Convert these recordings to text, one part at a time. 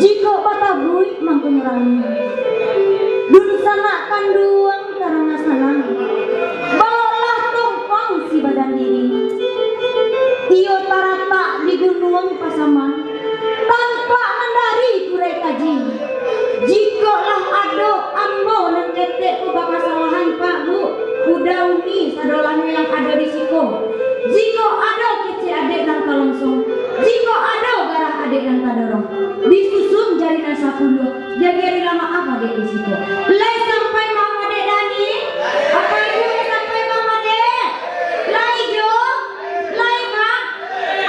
Jika patagui mangkunyurang dulu sana kanduang karena sanang balah tumpang si badan diri iyo tarata di gunung pasaman tanpa mendari kurai kaji jika lah ado ambo dan ketek bakasalahan pak bu udauni sadolannya yang ada di siko jika ada kece adek dan kalongsong jika ada garah adek dan kadorong disusun jaringan 10 jadi lama apa dek di situ lai sampai mama dek Dani apa ibu sampai mama dek lai jo lai kak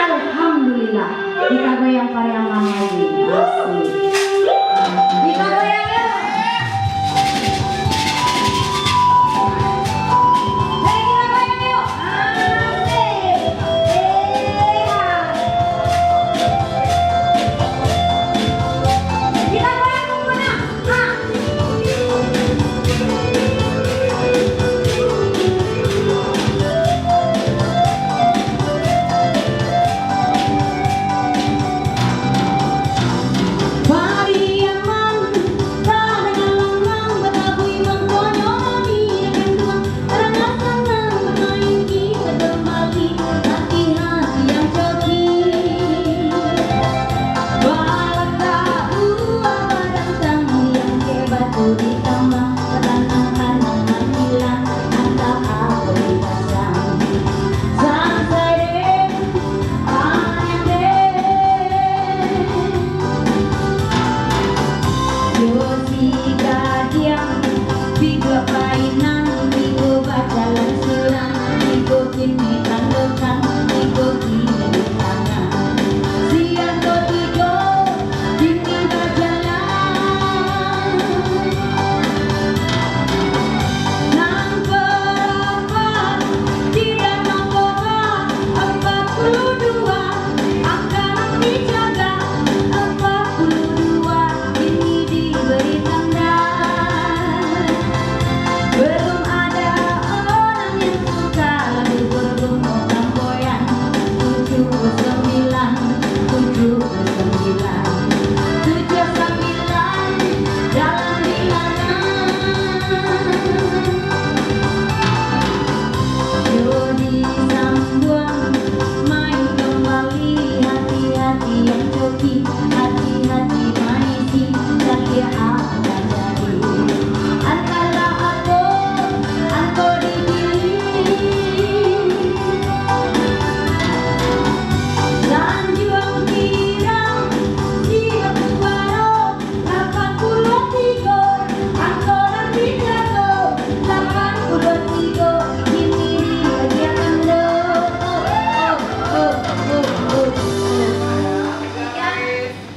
alhamdulillah kita goyang pariang mama ini asik kita goyang ya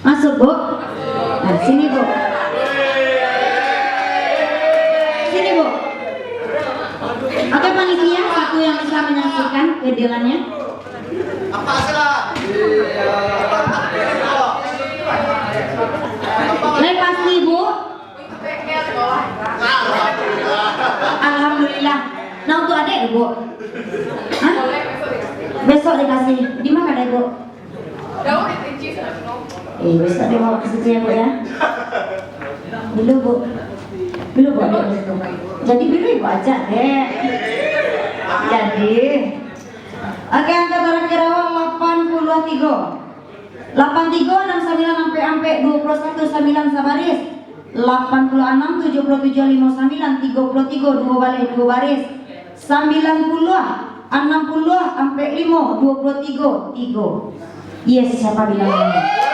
masuk bu, nah sini bu, sini bu. Oke panitia satu yang bisa menyaksikan keadilannya. Apa salah? Lepas nih bu. Alhamdulillah. Nah untuk adek bu, hah? Besok dikasih. Di mana adek bu? Besok dia mau ke situ ya bu ya. Dulu bu, dulu bu adek dulu. Jadi dulu ibu aja dek. Jadi, oke angka barang Kerawang 83 69 sampai 21 9 sabaris 86 77 59 33 2 balik 2 baris 90 60 sampai 5 23 3. Yes siapa bilangnya?